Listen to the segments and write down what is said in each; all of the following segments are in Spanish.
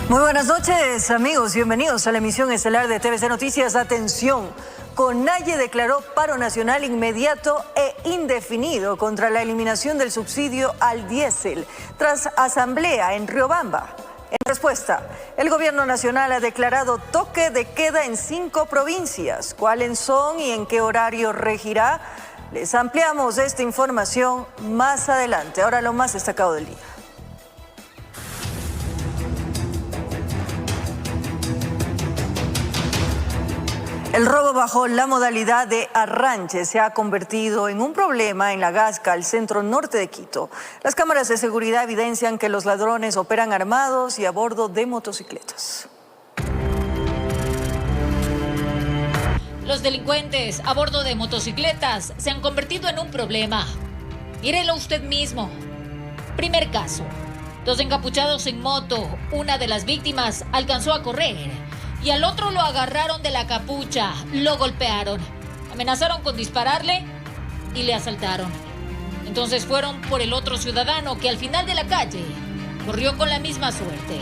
Muy buenas noches, amigos. Bienvenidos a la emisión estelar de TVC Noticias. Atención, CONAIE declaró paro nacional inmediato e indefinido contra la eliminación del subsidio al diésel tras asamblea en Riobamba. En respuesta, el gobierno nacional ha declarado toque de queda en 5 provincias. ¿Cuáles son y en qué horario regirá? Les ampliamos esta información más adelante. Ahora lo más destacado del día. El robo bajo la modalidad de arranche se ha convertido en un problema en La Gasca, el centro norte de Quito. Las cámaras de seguridad evidencian que los ladrones operan armados y a bordo de motocicletas. Los delincuentes a bordo de motocicletas se han convertido en un problema. Mírelo usted mismo. Primer caso. 2 encapuchados en moto. Una de las víctimas alcanzó a correr y al otro lo agarraron de la capucha, lo golpearon, amenazaron con dispararle y le asaltaron. Entonces fueron por el otro ciudadano que al final de la calle corrió con la misma suerte.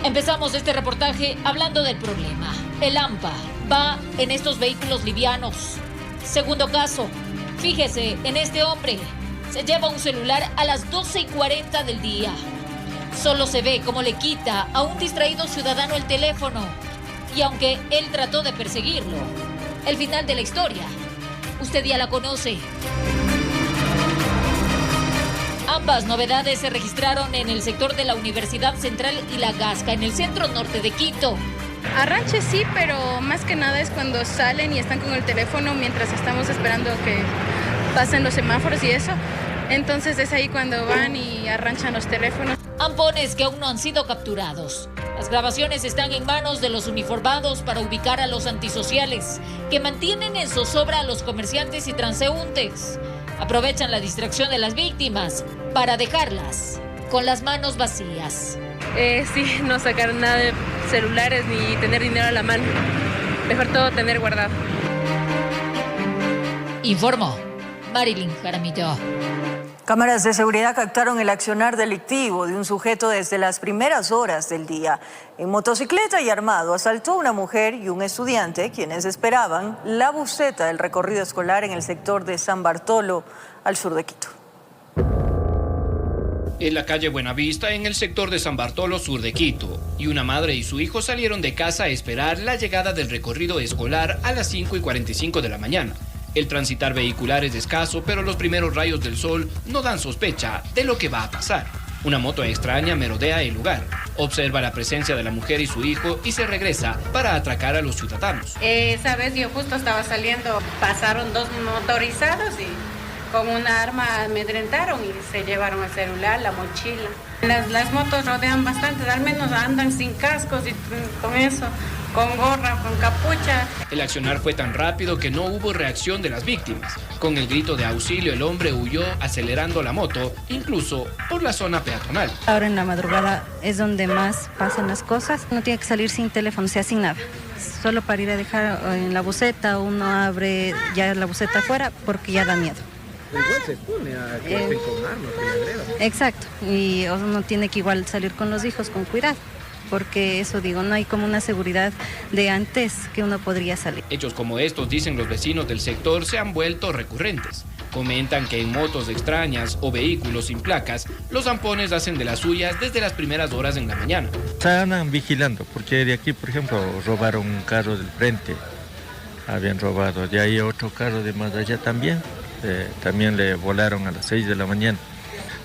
Empezamos este reportaje hablando del problema. El AMPA va en estos vehículos livianos. Segundo caso, fíjese en este hombre. Se lleva un celular a las 12:40 del día. Solo se ve cómo le quita a un distraído ciudadano el teléfono. Y aunque él trató de perseguirlo, el final de la historia, usted ya la conoce. Ambas novedades se registraron en el sector de la Universidad Central y La Gasca, en el centro norte de Quito. Arranche sí, pero más que nada es cuando salen y están con el teléfono mientras estamos esperando que pasen los semáforos y eso. Entonces es ahí cuando van y arranchan los teléfonos. Ampones que aún no han sido capturados. Las grabaciones están en manos de los uniformados para ubicar a los antisociales que mantienen en zozobra a los comerciantes y transeúntes. Aprovechan la distracción de las víctimas para dejarlas con las manos vacías. Sí, no sacar nada de celulares ni tener dinero a la mano. Mejor todo tener guardado. Informó Marilyn Jaramillo. Cámaras de seguridad captaron el accionar delictivo de un sujeto desde las primeras horas del día. En motocicleta y armado asaltó a una mujer y un estudiante, quienes esperaban la buseta del recorrido escolar en el sector de San Bartolo, al sur de Quito. En la calle Buenavista, en el sector de San Bartolo, sur de Quito, y una madre y su hijo salieron de casa a esperar la llegada del recorrido escolar a las 5:45 de la mañana. El transitar vehicular es escaso, pero los primeros rayos del sol no dan sospecha de lo que va a pasar. Una moto extraña merodea el lugar, observa la presencia de la mujer y su hijo y se regresa para atracar a los ciudadanos. Esa vez yo justo estaba saliendo, pasaron 2 motorizados y con una arma amedrentaron y se llevaron el celular, la mochila. Las motos rodean bastante, al menos andan sin cascos y con eso, con gorra, con capucha. El accionar fue tan rápido que no hubo reacción de las víctimas. Con el grito de auxilio, el hombre huyó acelerando la moto, incluso por la zona peatonal. Ahora en la madrugada es donde más pasan las cosas. Uno tiene que salir sin teléfono, o sea, sin nada. Solo para ir a dejar en la buseta, uno abre ya la buseta afuera porque ya da miedo. Pero igual se expone a que estén con armas, que le agredan. Exacto, y uno tiene que igual salir con los hijos con cuidado, porque eso digo, no hay como una seguridad de antes que uno podría salir. Hechos como estos, dicen los vecinos del sector, se han vuelto recurrentes. Comentan que en motos extrañas o vehículos sin placas, los ampones hacen de las suyas desde las primeras horas en la mañana. Estaban vigilando, porque de aquí, por ejemplo, robaron un carro del frente, habían robado, de ahí otro carro de más allá también. También le volaron a las 6 de la mañana.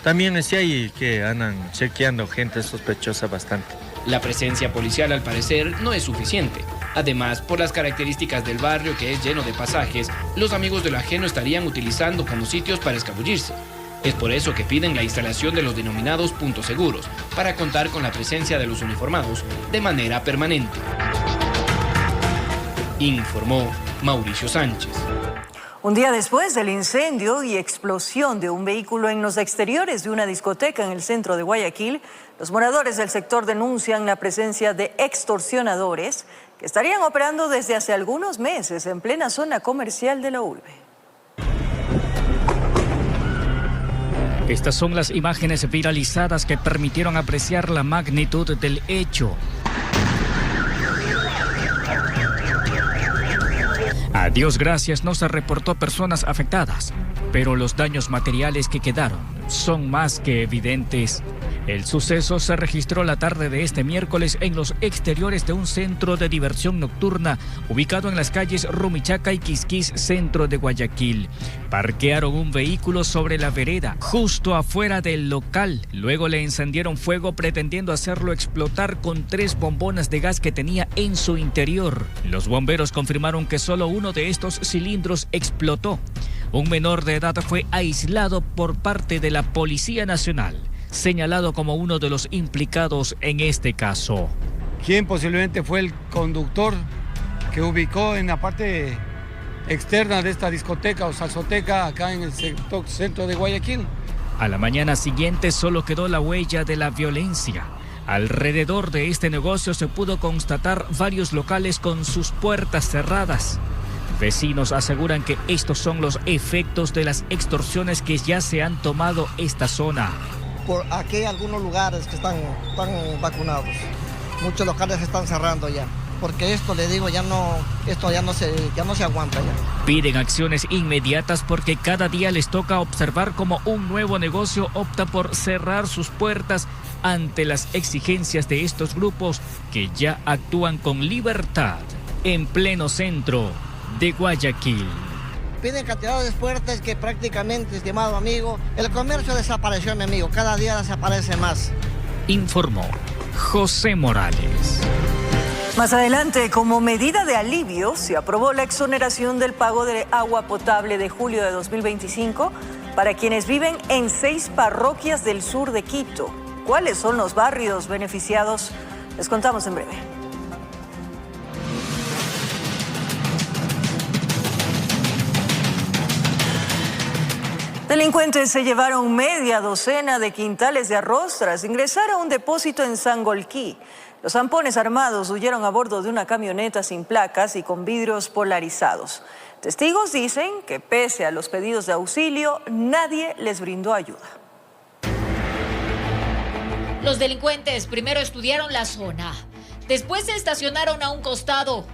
También es ahí que andan chequeando gente sospechosa bastante. La presencia policial al parecer no es suficiente. Además, por las características del barrio que es lleno de pasajes, los amigos de lo ajeno estarían utilizando como sitios para escabullirse. Es por eso que piden la instalación de los denominados puntos seguros, para contar con la presencia de los uniformados de manera permanente. Informó Mauricio Sánchez. Un día después del incendio y explosión de un vehículo en los exteriores de una discoteca en el centro de Guayaquil, los moradores del sector denuncian la presencia de extorsionadores que estarían operando desde hace algunos meses en plena zona comercial de la urbe. Estas son las imágenes viralizadas que permitieron apreciar la magnitud del hecho. A Dios gracias no se reportó personas afectadas, pero los daños materiales que quedaron son más que evidentes. El suceso se registró la tarde de este miércoles en los exteriores de un centro de diversión nocturna ubicado en las calles Rumichaca y Quisquís, centro de Guayaquil. Parquearon un vehículo sobre la vereda, justo afuera del local. Luego le encendieron fuego pretendiendo hacerlo explotar con 3 bombonas de gas que tenía en su interior. Los bomberos confirmaron que solo uno de estos cilindros explotó. Un menor de edad fue aislado por parte de la Policía Nacional, señalado como uno de los implicados en este caso. ¿Quién posiblemente fue el conductor que ubicó en la parte externa de esta discoteca o salsoteca acá en el centro de Guayaquil? A la mañana siguiente solo quedó la huella de la violencia. Alrededor de este negocio se pudo constatar varios locales con sus puertas cerradas. Vecinos aseguran que estos son los efectos de las extorsiones que ya se han tomado esta zona. Por aquí hay algunos lugares que están vacunados. Muchos locales se están cerrando ya. Porque esto, le digo, ya no se aguanta ya. Piden acciones inmediatas porque cada día les toca observar cómo un nuevo negocio opta por cerrar sus puertas ante las exigencias de estos grupos que ya actúan con libertad en pleno centro de Guayaquil. Piden cantidades fuertes que prácticamente, estimado amigo, el comercio desapareció, mi amigo. Cada día desaparece más. Informó José Morales. Más adelante, como medida de alivio, se aprobó la exoneración del pago de agua potable de julio de 2025 para quienes viven en 6 parroquias del sur de Quito. ¿Cuáles son los barrios beneficiados? Les contamos en breve. Delincuentes se llevaron media docena de quintales de arroz tras ingresar a un depósito en Sangolquí. Los zampones armados huyeron a bordo de una camioneta sin placas y con vidrios polarizados. Testigos dicen que pese a los pedidos de auxilio, nadie les brindó ayuda. Los delincuentes primero estudiaron la zona, después se estacionaron a un costado,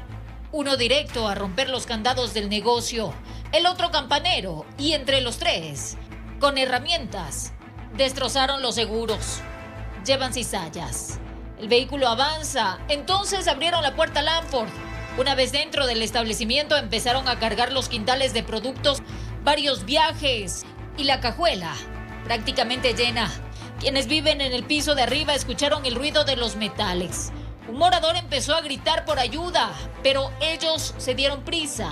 uno directo a romper los candados del negocio, el otro campanero, y entre los 3, con herramientas, destrozaron los seguros. Llevan cizallas. El vehículo avanza, entonces abrieron la puerta Lanford. Una vez dentro del establecimiento empezaron a cargar los quintales de productos, varios viajes y la cajuela prácticamente llena. Quienes viven en el piso de arriba escucharon el ruido de los metales. Un morador empezó a gritar por ayuda, pero ellos se dieron prisa.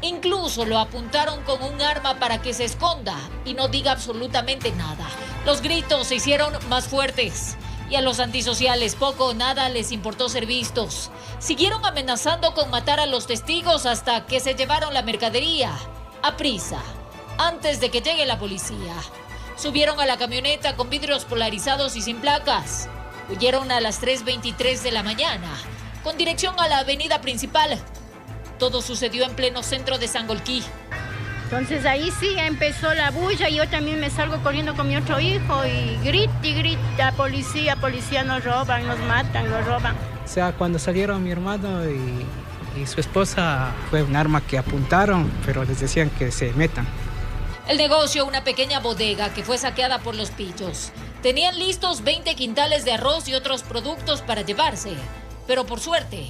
Incluso lo apuntaron con un arma para que se esconda y no diga absolutamente nada. Los gritos se hicieron más fuertes y a los antisociales poco o nada les importó ser vistos. Siguieron amenazando con matar a los testigos hasta que se llevaron la mercadería a prisa, antes de que llegue la policía. Subieron a la camioneta con vidrios polarizados y sin placas. Huyeron a las 3:23 de la mañana, con dirección a la avenida principal. Todo sucedió en pleno centro de Sangolquí. Entonces ahí sí empezó la bulla y yo también me salgo corriendo con mi otro hijo y grita, policía, nos roban, nos matan, nos roban. O sea, cuando salieron mi hermano y su esposa, fue un arma que apuntaron, pero les decían que se metan. El negocio, una pequeña bodega que fue saqueada por los pillos. Tenían listos 20 quintales de arroz y otros productos para llevarse, pero por suerte,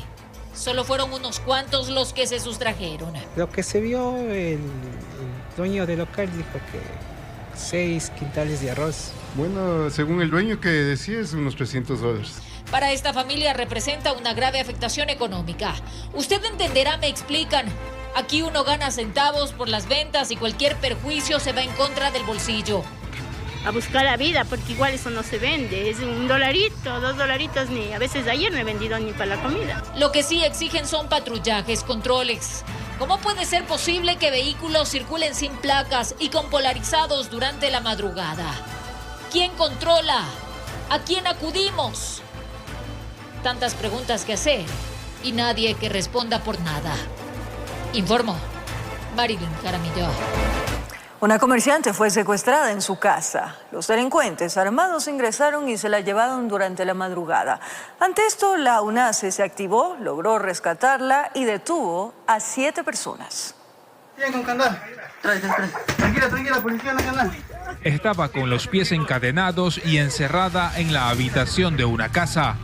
solo fueron unos cuantos los que se sustrajeron. Lo que se vio, el dueño del local dijo que 6 quintales de arroz. Bueno, según el dueño que decía, es unos $300. Para esta familia representa una grave afectación económica. Usted entenderá, me explican. Aquí uno gana centavos por las ventas y cualquier perjuicio se va en contra del bolsillo. A buscar la vida, porque igual eso no se vende. Es $1, $2, ni a veces ayer no he vendido ni para la comida. Lo que sí exigen son patrullajes, controles. ¿Cómo puede ser posible que vehículos circulen sin placas y con polarizados durante la madrugada? ¿Quién controla? ¿A quién acudimos? Tantas preguntas que hacer y nadie que responda por nada. Informó Marilyn Jaramillo. Una comerciante fue secuestrada en su casa. Los delincuentes armados ingresaron y se la llevaron durante la madrugada. Ante esto, la UNACE se activó, logró rescatarla y detuvo a 7 personas. Con candado. Tranquila, policía, no candado. Estaba con los pies encadenados y encerrada en la habitación de una casa.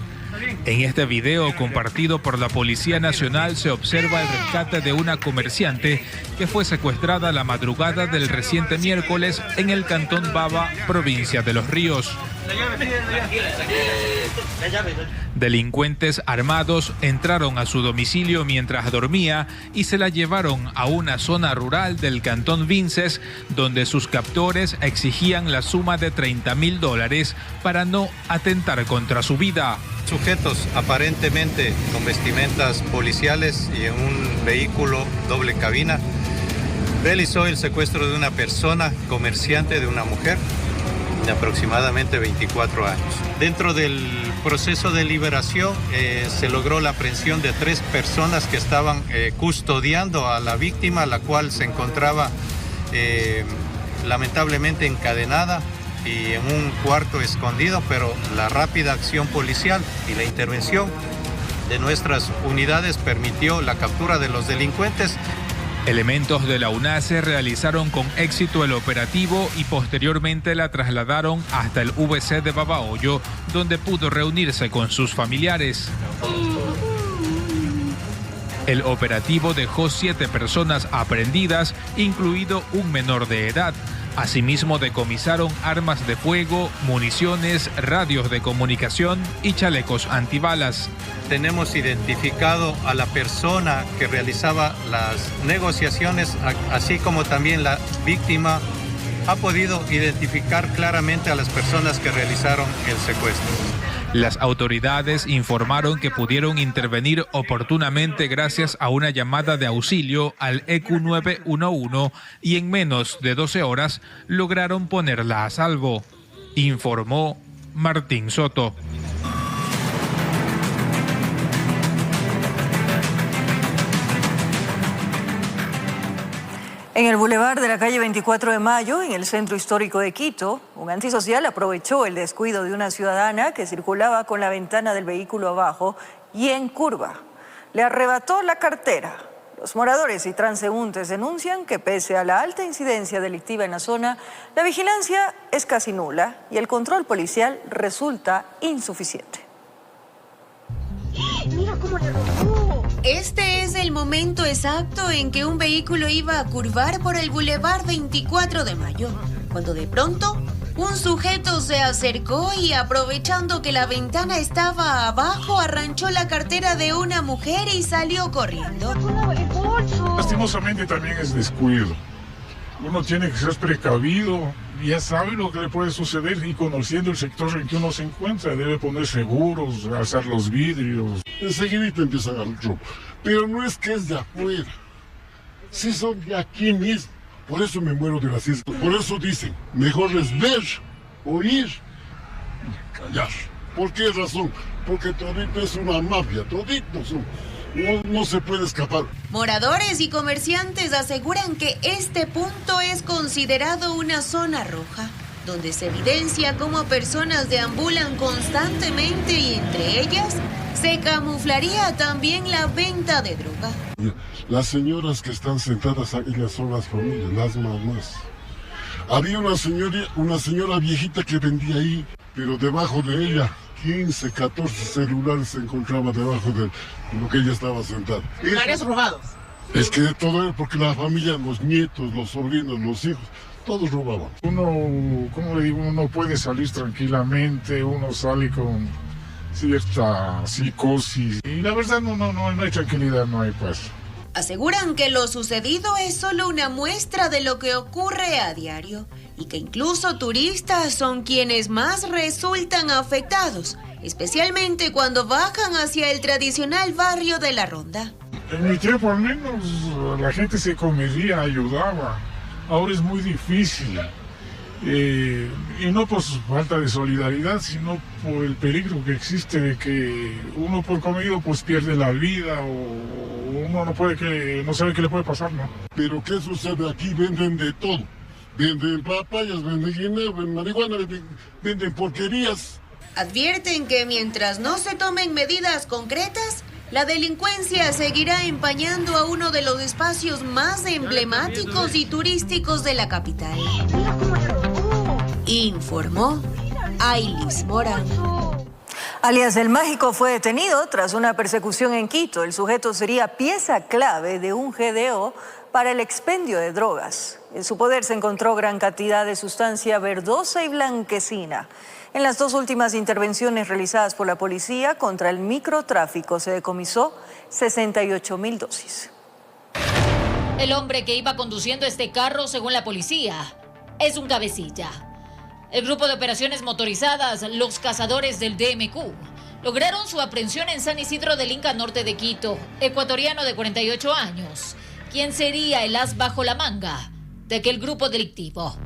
En este video compartido por la Policía Nacional se observa el rescate de una comerciante que fue secuestrada la madrugada del reciente miércoles en el cantón Baba, provincia de Los Ríos. Delincuentes armados entraron a su domicilio mientras dormía y se la llevaron a una zona rural del cantón Vinces, donde sus captores exigían la suma de $30.000 para no atentar contra su vida. Sujetos aparentemente con vestimentas policiales y en un vehículo doble cabina realizó el secuestro de una persona, comerciante de una mujer de aproximadamente 24 años. Dentro del proceso de liberación se logró la aprehensión de 3 personas que estaban custodiando a la víctima, la cual se encontraba lamentablemente encadenada y en un cuarto escondido, pero la rápida acción policial y la intervención de nuestras unidades permitió la captura de los delincuentes. Elementos de la UNACE realizaron con éxito el operativo y posteriormente la trasladaron hasta el VC de Babahoyo, donde pudo reunirse con sus familiares. El operativo dejó 7 personas aprehendidas, incluido un menor de edad. Asimismo, decomisaron armas de fuego, municiones, radios de comunicación y chalecos antibalas. Tenemos identificado a la persona que realizaba las negociaciones, así como también la víctima ha podido identificar claramente a las personas que realizaron el secuestro. Las autoridades informaron que pudieron intervenir oportunamente gracias a una llamada de auxilio al EQ 911 y en menos de 12 horas lograron ponerla a salvo, informó Martín Soto. En el bulevar de la calle 24 de Mayo, en el centro histórico de Quito, un antisocial aprovechó el descuido de una ciudadana que circulaba con la ventana del vehículo abajo y en curva. Le arrebató la cartera. Los moradores y transeúntes denuncian que pese a la alta incidencia delictiva en la zona, la vigilancia es casi nula y el control policial resulta insuficiente. Mira cómo le robó. Este es el momento exacto en que un vehículo iba a curvar por el bulevar 24 de Mayo, cuando de pronto un sujeto se acercó y aprovechando que la ventana estaba abajo, arranchó la cartera de una mujer y salió corriendo. Lastimosamente también es descuido. Uno tiene que ser precavido, ya sabe lo que le puede suceder y conociendo el sector en que uno se encuentra, debe poner seguros, alzar los vidrios. Enseguidita empiezan al robo, pero no es que es de afuera, sí son de aquí mismo. Por eso me muero de la siesta. Por eso dicen, mejor es ver, oír y callar. ¿Por qué razón? Porque todito es una mafia, todito son. No se puede escapar. Moradores y comerciantes aseguran que este punto es considerado una zona roja, donde se evidencia cómo personas deambulan constantemente y entre ellas se camuflaría también la venta de droga. Las señoras que están sentadas ahí, ellas son las familias, las mamás. Había una señora viejita que vendía ahí, pero debajo de ella 15, 14 celulares se encontraba debajo de lo que ella estaba sentada. ¿Celulares robados? Es que todo, porque la familia, los nietos, los sobrinos, los hijos, todos robaban. Uno, ¿cómo le digo? Uno no puede salir tranquilamente, uno sale con cierta psicosis. Y la verdad no hay tranquilidad, no hay paz. Aseguran que lo sucedido es solo una muestra de lo que ocurre a diario y que incluso turistas son quienes más resultan afectados, especialmente cuando bajan hacia el tradicional barrio de La Ronda. En mi tiempo al menos la gente se comería, ayudaba. Ahora es muy difícil. Y no por falta de solidaridad, sino por el peligro que existe de que uno por comido pues pierde la vida o uno no sabe qué le puede pasar, ¿no? Pero ¿qué sucede aquí? Venden de todo. Venden papayas, venden guineo, venden marihuana, venden porquerías. Advierten que mientras no se tomen medidas concretas, la delincuencia seguirá empañando a uno de los espacios más emblemáticos y turísticos de la capital. Informó Ailis Mora. Alias El Mágico fue detenido tras una persecución en Quito. El sujeto sería pieza clave de un GDO para el expendio de drogas. En su poder se encontró gran cantidad de sustancia verdosa y blanquecina. En las dos últimas intervenciones realizadas por la policía contra el microtráfico se decomisó 68.000 dosis. El hombre que iba conduciendo este carro, según la policía, es un cabecilla. El grupo de operaciones motorizadas, los cazadores del DMQ, lograron su aprehensión en San Isidro del Inca Norte de Quito, ecuatoriano de 48 años. ¿Quién sería el as bajo la manga de aquel grupo delictivo?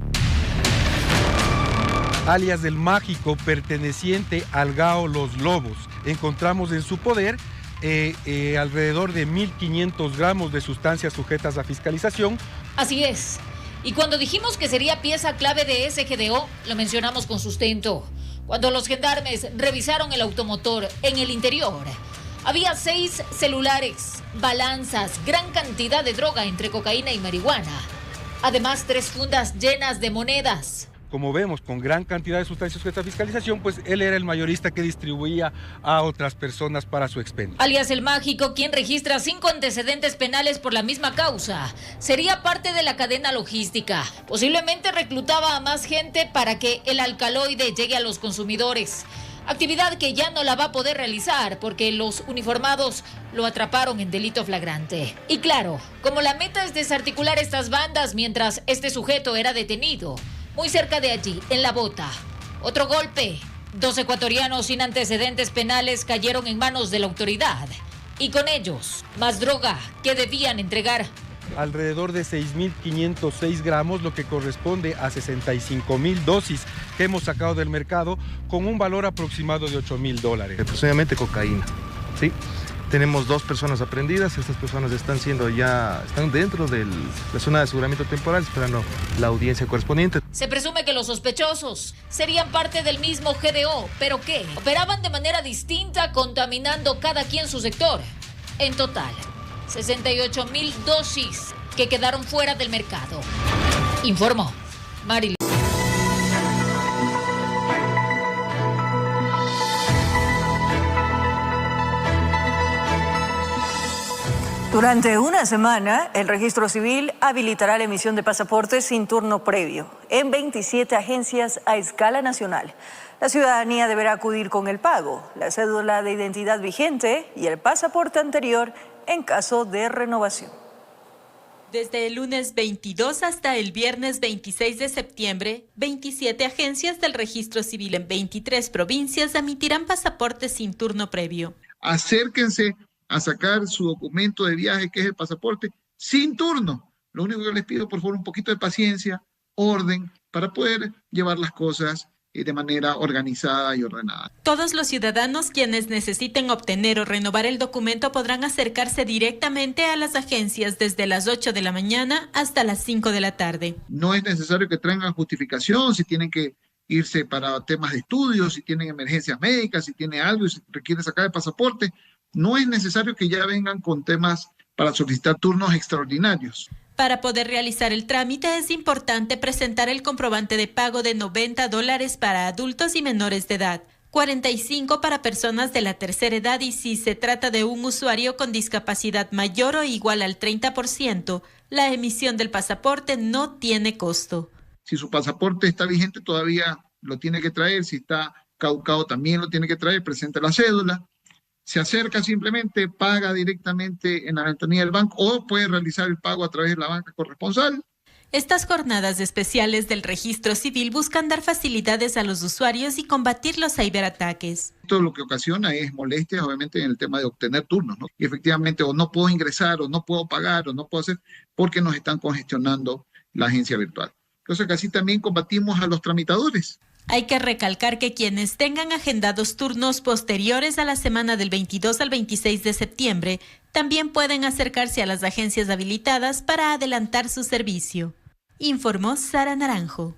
Alias El Mágico, perteneciente al GAO Los Lobos. Encontramos en su poder alrededor de 1.500 gramos de sustancias sujetas a fiscalización. Así es. Y cuando dijimos que sería pieza clave de ese GDO, lo mencionamos con sustento. Cuando los gendarmes revisaron el automotor en el interior, había 6 celulares, balanzas, gran cantidad de droga entre cocaína y marihuana. Además, 3 fundas llenas de monedas. Como vemos, con gran cantidad de sustancias sujetas a fiscalización, pues él era el mayorista que distribuía a otras personas para su expendio. Alias El Mágico, quien registra 5 antecedentes penales por la misma causa, sería parte de la cadena logística. Posiblemente reclutaba a más gente para que el alcaloide llegue a los consumidores. Actividad que ya no la va a poder realizar porque los uniformados lo atraparon en delito flagrante. Y claro, como la meta es desarticular estas bandas mientras este sujeto era detenido, muy cerca de allí, en La Bota, otro golpe. 2 ecuatorianos sin antecedentes penales cayeron en manos de la autoridad. Y con ellos, más droga que debían entregar. Alrededor de 6.506 gramos, lo que corresponde a 65.000 dosis que hemos sacado del mercado con un valor aproximado de $8.000. Aproximadamente cocaína, ¿sí? Tenemos 2 personas aprehendidas. Estas personas están dentro de la zona de aseguramiento temporal esperando la audiencia correspondiente. Se presume que los sospechosos serían parte del mismo GDO, pero ¿qué? Operaban de manera distinta, contaminando cada quien su sector. En total, 68.000 dosis que quedaron fuera del mercado. Informó Marily. Durante una semana, el Registro Civil habilitará la emisión de pasaportes sin turno previo en 27 agencias a escala nacional. La ciudadanía deberá acudir con el pago, la cédula de identidad vigente y el pasaporte anterior en caso de renovación. Desde el lunes 22 hasta el viernes 26 de septiembre, 27 agencias del Registro Civil en 23 provincias emitirán pasaportes sin turno previo. Acérquense a sacar su documento de viaje, que es el pasaporte, sin turno. Lo único que les pido, por favor, un poquito de paciencia, orden, para poder llevar las cosas de manera organizada y ordenada. Todos los ciudadanos quienes necesiten obtener o renovar el documento podrán acercarse directamente a las agencias desde las 8 de la mañana hasta las 5 de la tarde. No es necesario que traigan justificación, si tienen que irse para temas de estudios, si tienen emergencias médicas, si tienen algo y si requieren sacar el pasaporte. No es necesario que ya vengan con temas para solicitar turnos extraordinarios. Para poder realizar el trámite es importante presentar el comprobante de pago de $90 para adultos y menores de edad, 45 para personas de la tercera edad y si se trata de un usuario con discapacidad mayor o igual al 30%, la emisión del pasaporte no tiene costo. Si su pasaporte está vigente todavía lo tiene que traer, si está caducado también lo tiene que traer, presenta la cédula. Se acerca simplemente, paga directamente en la ventanilla del banco o puede realizar el pago a través de la banca corresponsal. Estas jornadas especiales del Registro Civil buscan dar facilidades a los usuarios y combatir los ciberataques. Esto lo que ocasiona es molestias, obviamente, en el tema de obtener turnos, ¿no? Y efectivamente, o no puedo ingresar, o no puedo pagar, o no puedo hacer, porque nos están congestionando la agencia virtual. Entonces, así también combatimos a los tramitadores. Hay que recalcar que quienes tengan agendados turnos posteriores a la semana del 22 al 26 de septiembre también pueden acercarse a las agencias habilitadas para adelantar su servicio. informó Sara Naranjo.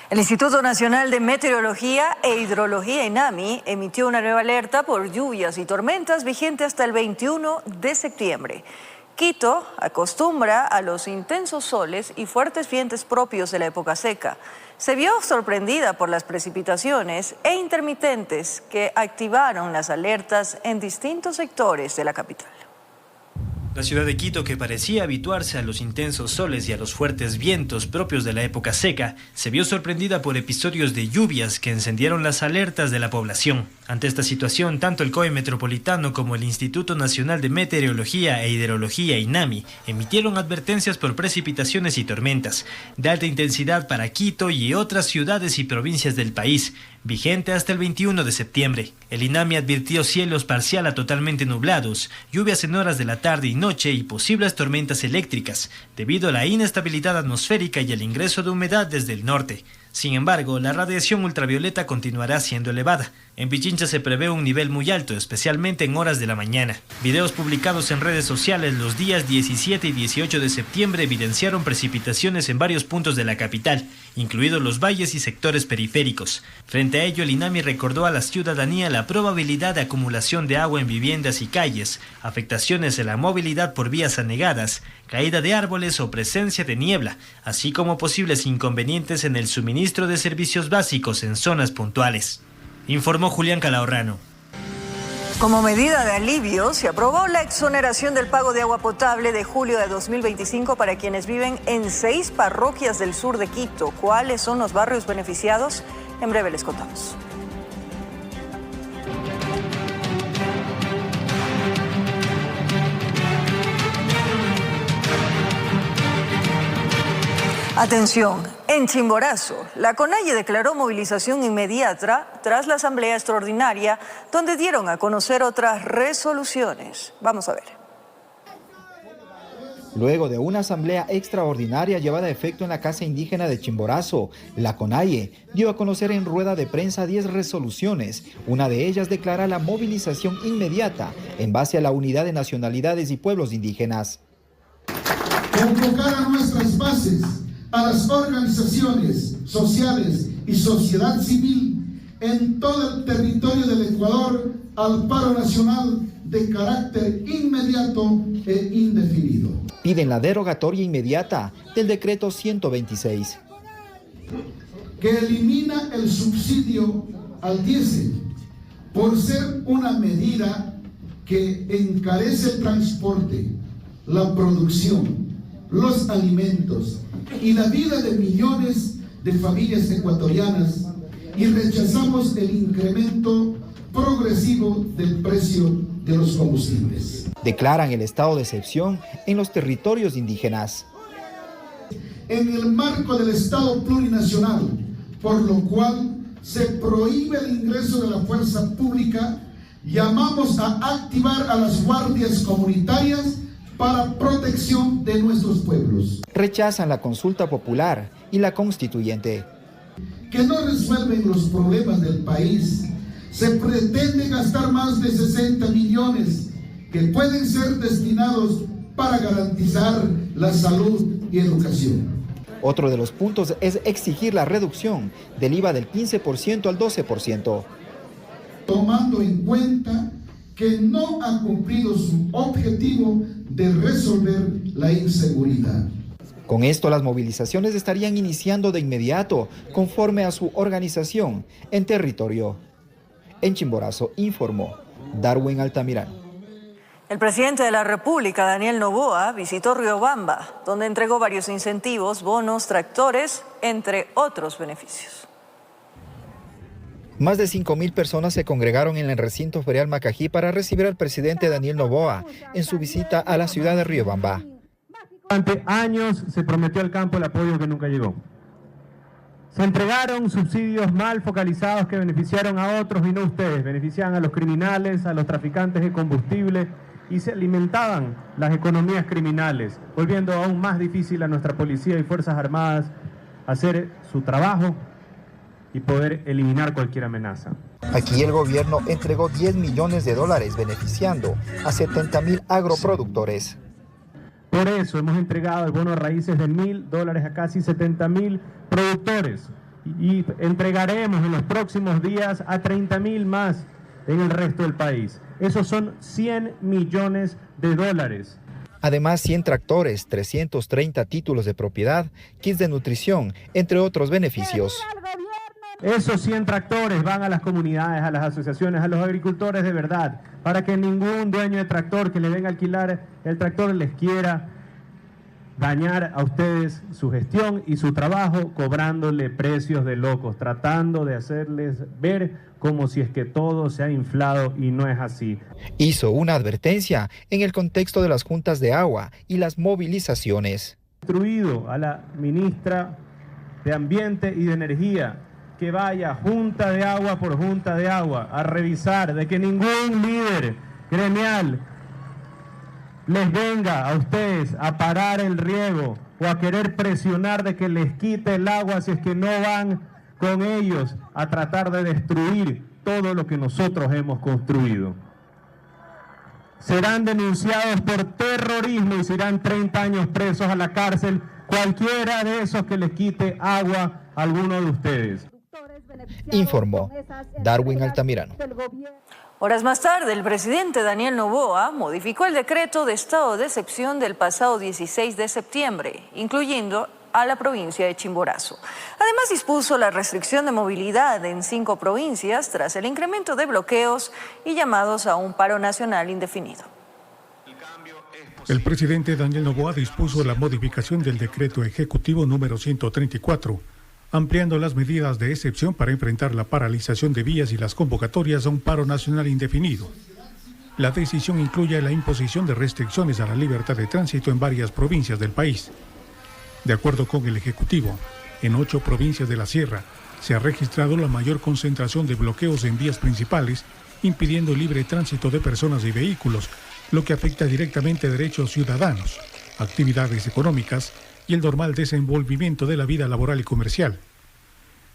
El Instituto Nacional de Meteorología e Hidrología, INAMI, emitió una nueva alerta por lluvias y tormentas vigente hasta el 21 de septiembre. Quito acostumbra a los intensos soles y fuertes vientos propios de la época seca. Se vio sorprendida por las precipitaciones e intermitentes que activaron las alertas en distintos sectores de la capital. La ciudad de Quito, que parecía habituarse a los intensos soles y a los fuertes vientos propios de la época seca, se vio sorprendida por episodios de lluvias que encendieron las alertas de la población. Ante esta situación, tanto el COE Metropolitano como el Instituto Nacional de Meteorología e Hidrología, INAMI, emitieron advertencias por precipitaciones y tormentas de alta intensidad para Quito y otras ciudades y provincias del país, vigente hasta el 21 de septiembre. El INAMI advirtió cielos parcial a totalmente nublados, lluvias en horas de la tarde y noche y posibles tormentas eléctricas, debido a la inestabilidad atmosférica y el ingreso de humedad desde el norte. Sin embargo, la radiación ultravioleta continuará siendo elevada. En Pichincha se prevé un nivel muy alto, especialmente en horas de la mañana. Videos publicados en redes sociales los días 17 y 18 de septiembre evidenciaron precipitaciones en varios puntos de la capital, incluidos los valles y sectores periféricos. Frente a ello, el INAMI recordó a la ciudadanía la probabilidad de acumulación de agua en viviendas y calles, afectaciones en la movilidad por vías anegadas, caída de árboles o presencia de niebla, así como posibles inconvenientes en el suministro de servicios básicos en zonas puntuales. Informó Julián Calahorrano. Como medida de alivio, se aprobó la exoneración del pago de agua potable de julio de 2025 para quienes viven en 6 parroquias del sur de Quito. ¿Cuáles son los barrios beneficiados? En breve les contamos. Atención, en Chimborazo, la CONAIE declaró movilización inmediata tras la asamblea extraordinaria, donde dieron a conocer otras resoluciones. Vamos a ver. Luego de una asamblea extraordinaria llevada a efecto en la Casa Indígena de Chimborazo, la CONAIE dio a conocer en rueda de prensa 10 resoluciones. Una de ellas declara la movilización inmediata en base a la unidad de nacionalidades y pueblos indígenas. Convocar a nuestras bases, a las organizaciones sociales y sociedad civil en todo el territorio del Ecuador al paro nacional de carácter inmediato e indefinido. Piden la derogatoria inmediata del decreto 126. Que elimina el subsidio al diésel por ser una medida que encarece el transporte, la producción, los alimentos y la vida de millones de familias ecuatorianas, y rechazamos el incremento progresivo del precio de los combustibles. Declaran el estado de excepción en los territorios indígenas. En el marco del Estado plurinacional, por lo cual se prohíbe el ingreso de la fuerza pública, llamamos a activar a las guardias comunitarias para protección de nuestros pueblos. Rechazan la consulta popular y la constituyente. Que no resuelven los problemas del país. Se pretende gastar más de 60 millones que pueden ser destinados para garantizar la salud y educación. Otro de los puntos es exigir la reducción del IVA del 15% al 12%. Tomando en cuenta que no ha cumplido su objetivo de resolver la inseguridad. Con esto, las movilizaciones estarían iniciando de inmediato, conforme a su organización en territorio. En Chimborazo, informó Darwin Altamirano. El presidente de la República, Daniel Noboa, visitó Riobamba, donde entregó varios incentivos, bonos, tractores, entre otros beneficios. Más de 5.000 personas se congregaron en el recinto ferial Macají para recibir al presidente Daniel Noboa en su visita a la ciudad de Riobamba. Durante años se prometió al campo el apoyo que nunca llegó. Se entregaron subsidios mal focalizados que beneficiaron a otros y no a ustedes. Beneficiaban a los criminales, a los traficantes de combustible y se alimentaban las economías criminales, volviendo aún más difícil a nuestra policía y fuerzas armadas hacer su trabajo y poder eliminar cualquier amenaza. Aquí el gobierno entregó $10 millones beneficiando a 70.000 agroproductores. Por eso hemos entregado el bono de raíces de $1.000 a casi 70.000 productores y entregaremos en los próximos días a 30.000 más en el resto del país. Esos son $100 millones. Además, 100 tractores, 330 títulos de propiedad, kits de nutrición, entre otros beneficios. Esos 100 tractores van a las comunidades, a las asociaciones, a los agricultores de verdad, para que ningún dueño de tractor que le venga a alquilar el tractor les quiera dañar a ustedes su gestión y su trabajo cobrándole precios de locos, tratando de hacerles ver como si es que todo se ha inflado y no es así. Hizo una advertencia en el contexto de las juntas de agua y las movilizaciones. Instruido a la ministra de Ambiente y de Energía que vaya junta de agua por junta de agua a revisar de que ningún líder gremial les venga a ustedes a parar el riego o a querer presionar de que les quite el agua si es que no van con ellos a tratar de destruir todo lo que nosotros hemos construido. Serán denunciados por terrorismo y serán 30 años presos a la cárcel cualquiera de esos que les quite agua a alguno de ustedes. Informó Darwin Altamirano. Horas más tarde, el presidente Daniel Noboa modificó el decreto de estado de excepción del pasado 16 de septiembre, incluyendo a la provincia de Chimborazo. Además, dispuso la restricción de movilidad en 5 provincias tras el incremento de bloqueos y llamados a un paro nacional indefinido. El presidente Daniel Noboa dispuso la modificación del decreto ejecutivo número 134, ampliando las medidas de excepción para enfrentar la paralización de vías y las convocatorias a un paro nacional indefinido. La decisión incluye la imposición de restricciones a la libertad de tránsito en varias provincias del país. De acuerdo con el Ejecutivo, en 8 provincias de la Sierra se ha registrado la mayor concentración de bloqueos en vías principales, impidiendo el libre tránsito de personas y vehículos, lo que afecta directamente derechos ciudadanos, actividades económicas y el normal desenvolvimiento de la vida laboral y comercial.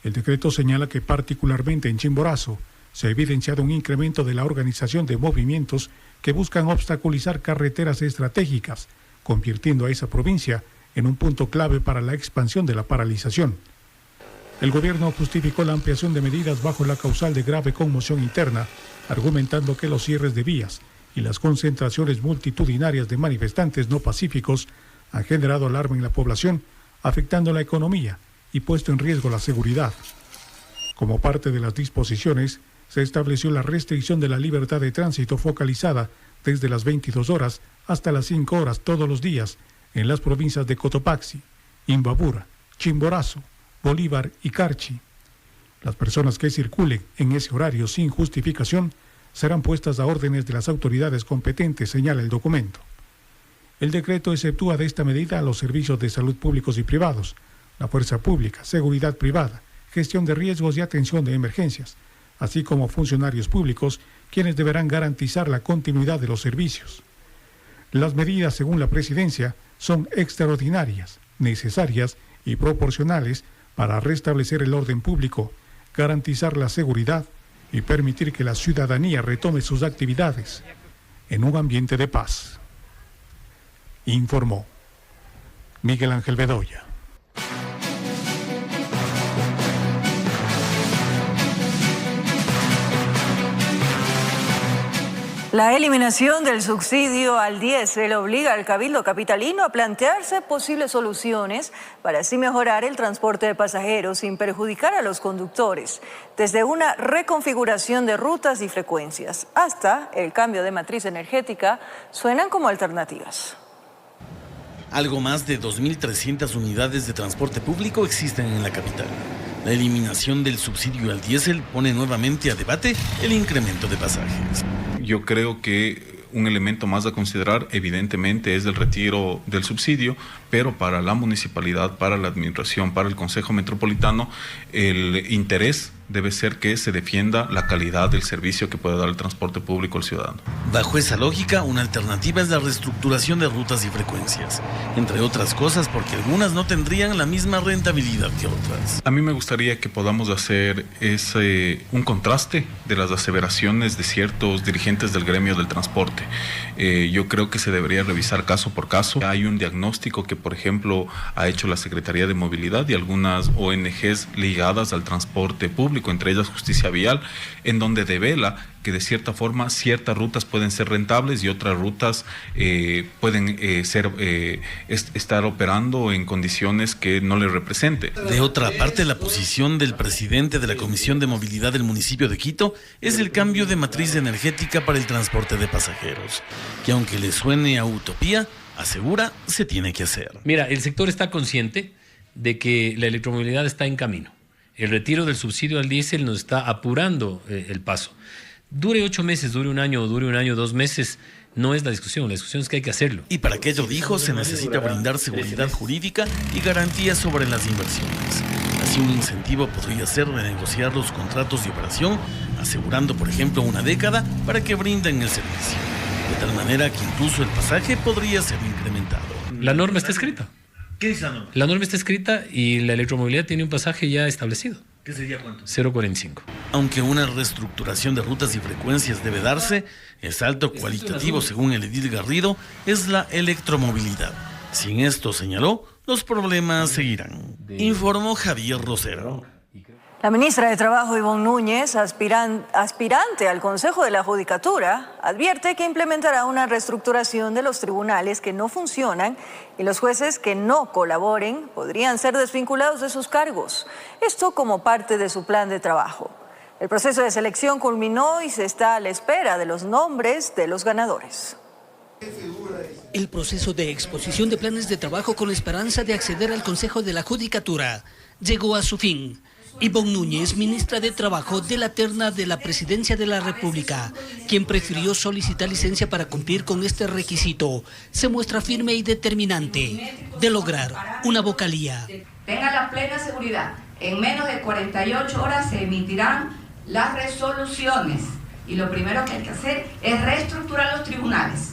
El decreto señala que particularmente en Chimborazo se ha evidenciado un incremento de la organización de movimientos que buscan obstaculizar carreteras estratégicas, convirtiendo a esa provincia en un punto clave para la expansión de la paralización. El gobierno justificó la ampliación de medidas bajo la causal de grave conmoción interna, argumentando que los cierres de vías y las concentraciones multitudinarias de manifestantes no pacíficos han generado alarma en la población, afectando la economía y puesto en riesgo la seguridad. Como parte de las disposiciones, se estableció la restricción de la libertad de tránsito focalizada desde las 22 horas hasta las 5 horas todos los días en las provincias de Cotopaxi, Imbabura, Chimborazo, Bolívar y Carchi. Las personas que circulen en ese horario sin justificación serán puestas a órdenes de las autoridades competentes, señala el documento. El decreto exceptúa de esta medida a los servicios de salud públicos y privados, la fuerza pública, seguridad privada, gestión de riesgos y atención de emergencias, así como funcionarios públicos, quienes deberán garantizar la continuidad de los servicios. Las medidas, según la presidencia, son extraordinarias, necesarias y proporcionales para restablecer el orden público, garantizar la seguridad y permitir que la ciudadanía retome sus actividades en un ambiente de paz. Informó Miguel Ángel Bedoya. La eliminación del subsidio al diésel obliga al Cabildo capitalino a plantearse posibles soluciones para así mejorar el transporte de pasajeros sin perjudicar a los conductores, desde una reconfiguración de rutas y frecuencias hasta el cambio de matriz energética, suenan como alternativas. Algo más de 2.300 unidades de transporte público existen en la capital. La eliminación del subsidio al diésel pone nuevamente a debate el incremento de pasajes. Yo creo que un elemento más a considerar evidentemente es el retiro del subsidio, pero para la municipalidad, para la administración, para el Consejo Metropolitano, el interés debe ser que se defienda la calidad del servicio que puede dar el transporte público al ciudadano. Bajo esa lógica, una alternativa es la reestructuración de rutas y frecuencias, entre otras cosas porque algunas no tendrían la misma rentabilidad que otras. A mí me gustaría que podamos hacer un contraste de las aseveraciones de ciertos dirigentes del gremio del transporte. Yo creo que se debería revisar caso por caso. Hay un diagnóstico que, por ejemplo, ha hecho la Secretaría de Movilidad y algunas ONGs ligadas al transporte público, entre ellas Justicia Vial, en donde devela que de cierta forma ciertas rutas pueden ser rentables y otras rutas pueden estar operando en condiciones que no les represente. De otra parte, la posición del presidente de la Comisión de Movilidad del municipio de Quito es el cambio de matriz energética para el transporte de pasajeros, que aunque le suene a utopía, asegura se tiene que hacer. Mira, el sector está consciente de que la electromovilidad está en camino. El retiro del subsidio al diésel nos está apurando el paso. Dure 8 meses, dure un año, 2 meses, no es la discusión es que hay que hacerlo. Y para aquello, dijo, se necesita brindar seguridad jurídica y garantías sobre las inversiones. Así, un incentivo podría ser renegociar los contratos de operación, asegurando, por ejemplo, una década para que brinden el servicio. De tal manera que incluso el pasaje podría ser incrementado. La norma está escrita. ¿Qué dice la norma? La norma está escrita y la electromovilidad tiene un pasaje ya establecido. ¿Qué sería cuánto? 0.45. Aunque una reestructuración de rutas y frecuencias debe darse, el salto cualitativo, según el edil Garrido, es la electromovilidad. Sin esto, señaló, los problemas seguirán. Informó Javier Rosero. La ministra de Trabajo, Ivonne Núñez, aspirante al Consejo de la Judicatura, advierte que implementará una reestructuración de los tribunales que no funcionan y los jueces que no colaboren podrían ser desvinculados de sus cargos. Esto como parte de su plan de trabajo. El proceso de selección culminó y se está a la espera de los nombres de los ganadores. El proceso de exposición de planes de trabajo con la esperanza de acceder al Consejo de la Judicatura llegó a su fin. Ivonne Núñez, ministra de Trabajo de la terna de la Presidencia de la República, quien prefirió solicitar licencia para cumplir con este requisito, se muestra firme y determinante de lograr una vocalía. Tenga la plena seguridad, en menos de 48 horas se emitirán las resoluciones y lo primero que hay que hacer es reestructurar los tribunales.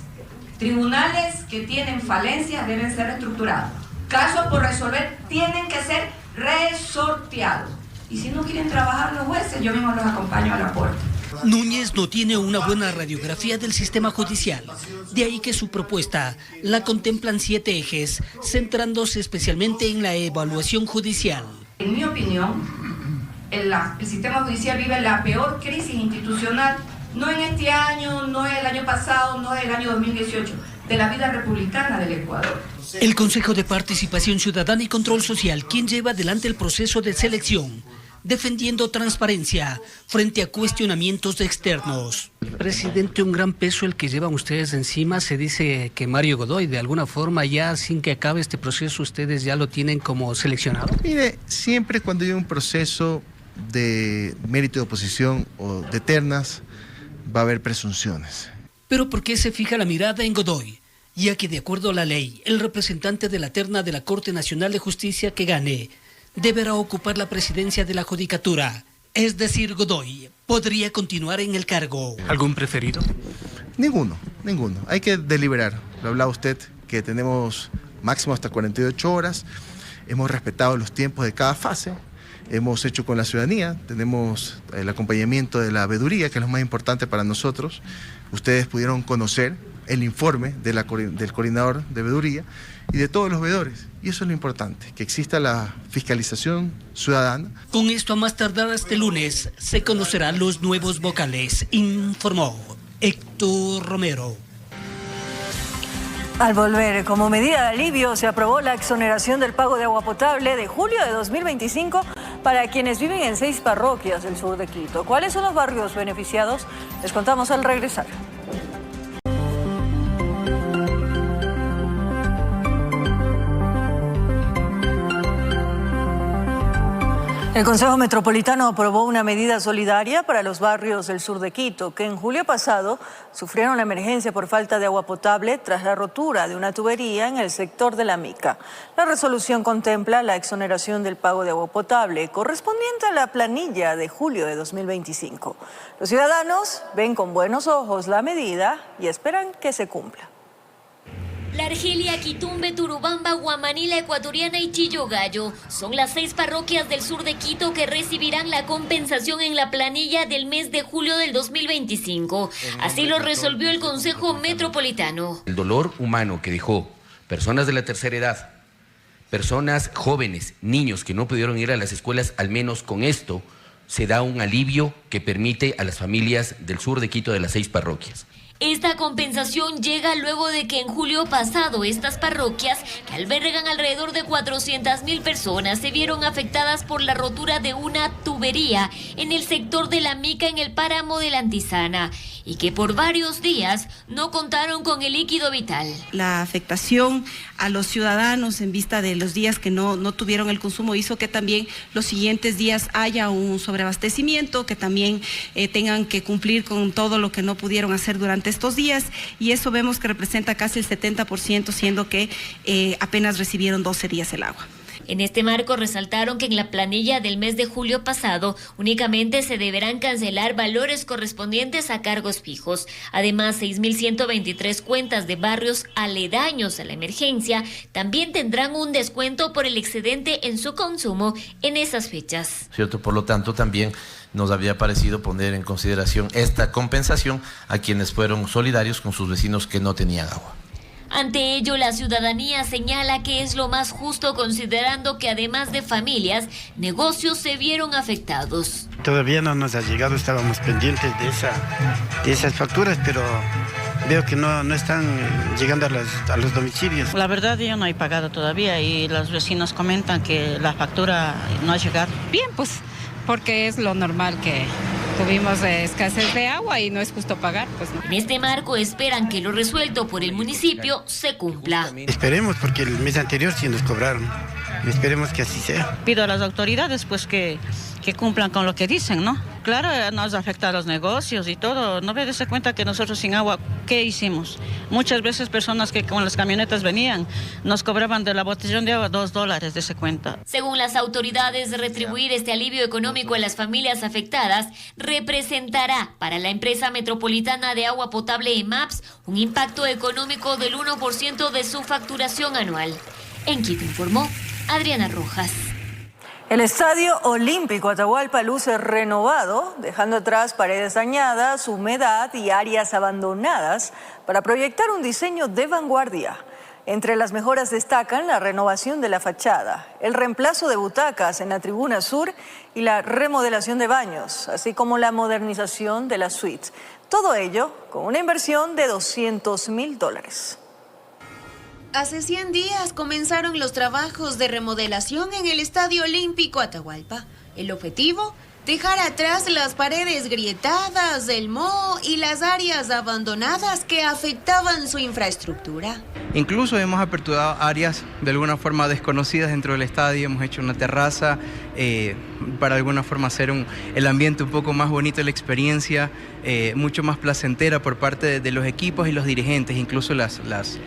Tribunales que tienen falencias deben ser reestructurados. Casos por resolver tienen que ser resorteados. Y si no quieren trabajar los jueces, yo mismo los acompaño a la puerta. Núñez no tiene una buena radiografía del sistema judicial. De ahí que su propuesta la contemplan 7 ejes, centrándose especialmente en la evaluación judicial. En mi opinión, el sistema judicial vive la peor crisis institucional, no en este año, no el año pasado, no el año 2018, de la vida republicana del Ecuador. El Consejo de Participación Ciudadana y Control Social, quien lleva adelante el proceso de selección, defendiendo transparencia frente a cuestionamientos externos. Presidente, un gran peso el que llevan ustedes encima. Se dice que Mario Godoy, de alguna forma, ya sin que acabe este proceso, ustedes ya lo tienen como seleccionado. Mire, siempre cuando hay un proceso de mérito de oposición o de ternas, va a haber presunciones. Pero ¿por qué se fija la mirada en Godoy? Ya que de acuerdo a la ley, el representante de la terna de la Corte Nacional de Justicia que gane deberá ocupar la presidencia de la Judicatura. Es decir, Godoy podría continuar en el cargo. ¿Algún preferido? Ninguno. Hay que deliberar. Lo hablaba usted, que tenemos máximo hasta 48 horas. Hemos respetado los tiempos de cada fase. Hemos hecho con la ciudadanía. Tenemos el acompañamiento de la veeduría, que es lo más importante para nosotros. Ustedes pudieron conocer el informe del coordinador de veeduría y de todos los veedores. Y eso es lo importante, que exista la fiscalización ciudadana. Con esto, a más tardar este lunes, se conocerán los nuevos vocales, informó Héctor Romero. Al volver, como medida de alivio, se aprobó la exoneración del pago de agua potable de julio de 2025 para quienes viven en 6 parroquias del sur de Quito. ¿Cuáles son los barrios beneficiados? Les contamos al regresar. El Consejo Metropolitano aprobó una medida solidaria para los barrios del sur de Quito, que en julio pasado sufrieron la emergencia por falta de agua potable tras la rotura de una tubería en el sector de La Mica. La resolución contempla la exoneración del pago de agua potable correspondiente a la planilla de julio de 2025. Los ciudadanos ven con buenos ojos la medida y esperan que se cumpla. La Argelia, Quitumbe, Turubamba, Guamanila Ecuatoriana y Chillogallo son las 6 parroquias del sur de Quito que recibirán la compensación en la planilla del mes de julio del 2025. Así lo resolvió el Consejo Metropolitano. El dolor humano que dejó personas de la tercera edad, personas jóvenes, niños que no pudieron ir a las escuelas, al menos con esto se da un alivio que permite a las familias del sur de Quito de las 6 parroquias. Esta compensación llega luego de que en julio pasado estas parroquias, que albergan alrededor de 400.000 personas, se vieron afectadas por la rotura de una tubería en el sector de La Mica en el páramo de la Antisana y que por varios días no contaron con el líquido vital. La afectación a los ciudadanos en vista de los días que no tuvieron el consumo hizo que también los siguientes días haya un sobreabastecimiento, que también tengan que cumplir con todo lo que no pudieron hacer durante estos días, y eso vemos que representa casi el 70%, siendo que apenas recibieron 12 días el agua. En este marco resaltaron que en la planilla del mes de julio pasado únicamente se deberán cancelar valores correspondientes a cargos fijos. Además, 6.123 cuentas de barrios aledaños a la emergencia también tendrán un descuento por el excedente en su consumo en esas fechas. ¿Cierto? Por lo tanto, también nos había parecido poner en consideración esta compensación a quienes fueron solidarios con sus vecinos que no tenían agua. Ante ello, la ciudadanía señala que es lo más justo considerando que además de familias, negocios se vieron afectados. Todavía no nos ha llegado, estábamos pendientes de esas facturas, pero veo que no están llegando a los domicilios. La verdad yo no he pagado todavía y los vecinos comentan que la factura no ha llegado. Bien, pues porque es lo normal que tuvimos escasez de agua y no es justo pagar. Pues no. En este marco esperan que lo resuelto por el municipio se cumpla. Esperemos, porque el mes anterior sí nos cobraron. Esperemos que así sea. Pido a las autoridades pues que cumplan con lo que dicen, ¿no? Claro, nos afecta a los negocios y todo. No me des cuenta que nosotros sin agua, ¿qué hicimos? Muchas veces personas que con las camionetas venían, nos cobraban de la botellón de agua $2, dese cuenta. Según las autoridades, retribuir este alivio económico a las familias afectadas representará para la empresa metropolitana de agua potable EMAPS un impacto económico del 1% de su facturación anual. En Quito informó Adriana Rojas. El Estadio Olímpico Atahualpa luce renovado, dejando atrás paredes dañadas, humedad y áreas abandonadas para proyectar un diseño de vanguardia. Entre las mejoras destacan la renovación de la fachada, el reemplazo de butacas en la tribuna sur y la remodelación de baños, así como la modernización de las suites. Todo ello con una inversión de $200.000. Hace 100 días comenzaron los trabajos de remodelación en el Estadio Olímpico Atahualpa. El objetivo, dejar atrás las paredes grietadas, el moho y las áreas abandonadas que afectaban su infraestructura. Incluso hemos aperturado áreas de alguna forma desconocidas dentro del estadio, hemos hecho una terraza para de alguna forma hacer el ambiente un poco más bonito, la experiencia mucho más placentera por parte de los equipos y los dirigentes, incluso las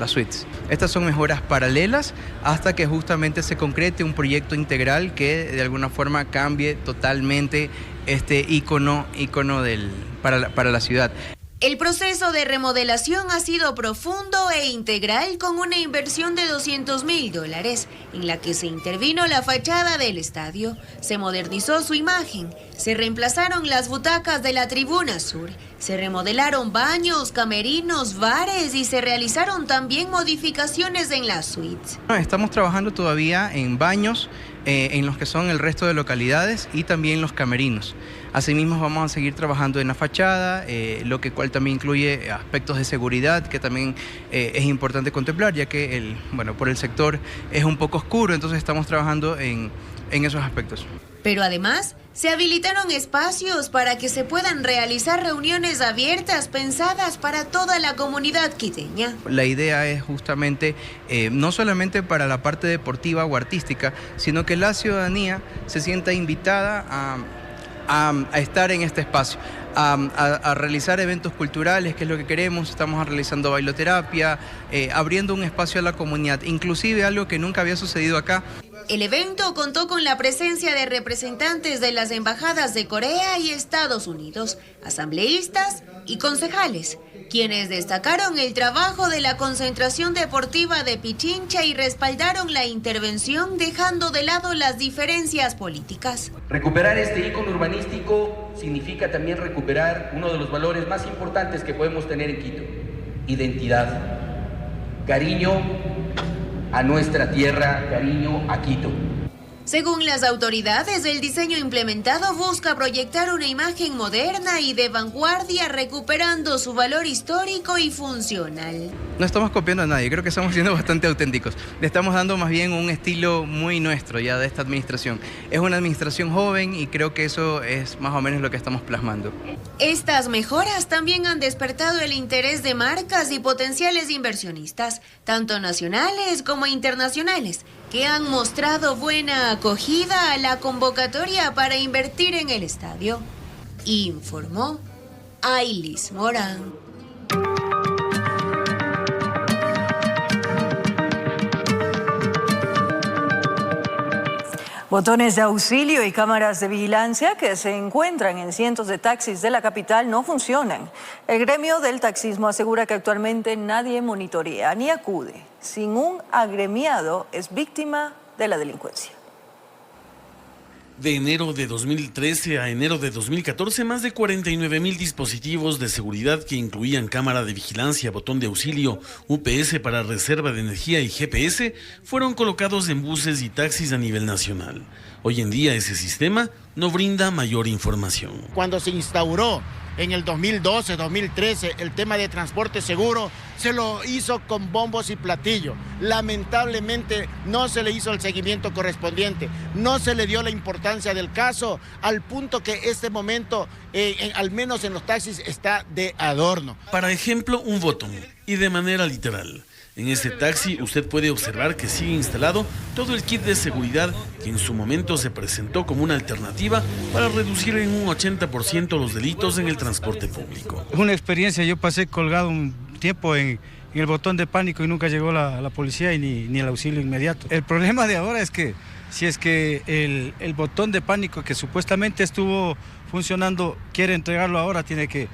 suites. Estas son mejoras paralelas hasta que justamente se concrete un proyecto integral que de alguna forma cambie totalmente este ícono para la ciudad. El proceso de remodelación ha sido profundo e integral con una inversión de $200.000 en la que se intervino la fachada del estadio, se modernizó su imagen, se reemplazaron las butacas de la tribuna sur, se remodelaron baños, camerinos, bares y se realizaron también modificaciones en las suites. Estamos trabajando todavía en baños, en los que son el resto de localidades y también los camerinos. Asimismo vamos a seguir trabajando en la fachada, cual también incluye aspectos de seguridad que también es importante contemplar, ya que por el sector es un poco oscuro, entonces estamos trabajando en esos aspectos. Pero además Se habilitaron espacios para que se puedan realizar reuniones abiertas pensadas para toda la comunidad quiteña. La idea es justamente no solamente para la parte deportiva o artística, sino que la ciudadanía se sienta invitada a estar en este espacio, a realizar eventos culturales, que es lo que queremos. Estamos realizando bailoterapia, abriendo un espacio a la comunidad, inclusive algo que nunca había sucedido acá. El evento contó con la presencia de representantes de las embajadas de Corea y Estados Unidos, asambleístas y concejales, quienes destacaron el trabajo de la concentración deportiva de Pichincha y respaldaron la intervención dejando de lado las diferencias políticas. Recuperar este ícono urbanístico significa también recuperar uno de los valores más importantes que podemos tener en Quito: identidad, cariño a nuestra tierra, cariño a Quito. Según las autoridades, el diseño implementado busca proyectar una imagen moderna y de vanguardia, recuperando su valor histórico y funcional. No estamos copiando a nadie, creo que estamos siendo bastante auténticos. Le estamos dando más bien un estilo muy nuestro ya de esta administración. Es una administración joven y creo que eso es más o menos lo que estamos plasmando. Estas mejoras también han despertado el interés de marcas y potenciales inversionistas, tanto nacionales como internacionales, que han mostrado buena acogida a la convocatoria para invertir en el estadio, informó Ailis Morán. Botones de auxilio y cámaras de vigilancia que se encuentran en cientos de taxis de la capital no funcionan. El gremio del taxismo asegura que actualmente nadie monitorea ni acude. Sin un agremiado es víctima de la delincuencia. De enero de 2013 a enero de 2014, más de 49,000 dispositivos de seguridad que incluían cámara de vigilancia, botón de auxilio, UPS para reserva de energía y GPS fueron colocados en buses y taxis a nivel nacional. Hoy en día ese sistema no brinda mayor información. Cuando se instauró en el 2012, 2013, el tema de transporte seguro, se lo hizo con bombos y platillos. Lamentablemente no se le hizo el seguimiento correspondiente, no se le dio la importancia del caso, al punto que este momento, al menos en los taxis, está de adorno. Para ejemplo, un botón, y de manera literal. En este taxi usted puede observar que sigue instalado todo el kit de seguridad que en su momento se presentó como una alternativa para reducir en un 80% los delitos en el transporte público. Es una experiencia, yo pasé colgado un tiempo en el botón de pánico y nunca llegó la policía y ni el auxilio inmediato. El problema de ahora es que si es que el botón de pánico que supuestamente estuvo funcionando quiere entregarlo ahora, tiene que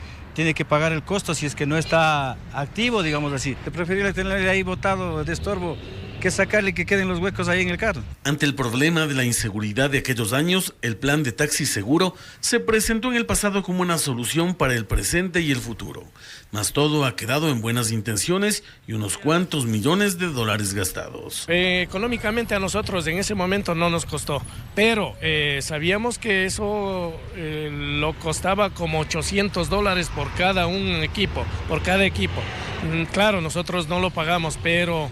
pagar el costo si es que no está activo, digamos así. Es preferible tenerle ahí botado de estorbo que sacarle que queden los huecos ahí en el carro. Ante el problema de la inseguridad de aquellos años, el plan de taxi seguro se presentó en el pasado como una solución para el presente y el futuro. Mas todo ha quedado en buenas intenciones y unos cuantos millones de dólares gastados. Económicamente a nosotros en ese momento no nos costó, pero sabíamos que eso lo costaba como $800 por cada equipo. Claro, nosotros no lo pagamos, pero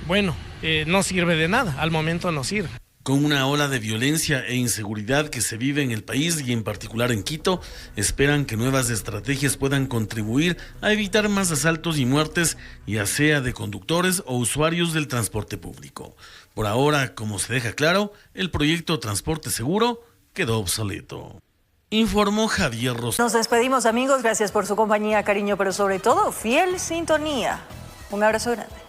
bueno, no sirve de nada, al momento no sirve. Con una ola de violencia e inseguridad que se vive en el país y en particular en Quito, esperan que nuevas estrategias puedan contribuir a evitar más asaltos y muertes, ya sea de conductores o usuarios del transporte público. Por ahora, como se deja claro, el proyecto Transporte Seguro quedó obsoleto. Informó Javier Rosario. Nos despedimos, amigos, gracias por su compañía, cariño, pero sobre todo fiel sintonía. Un abrazo grande.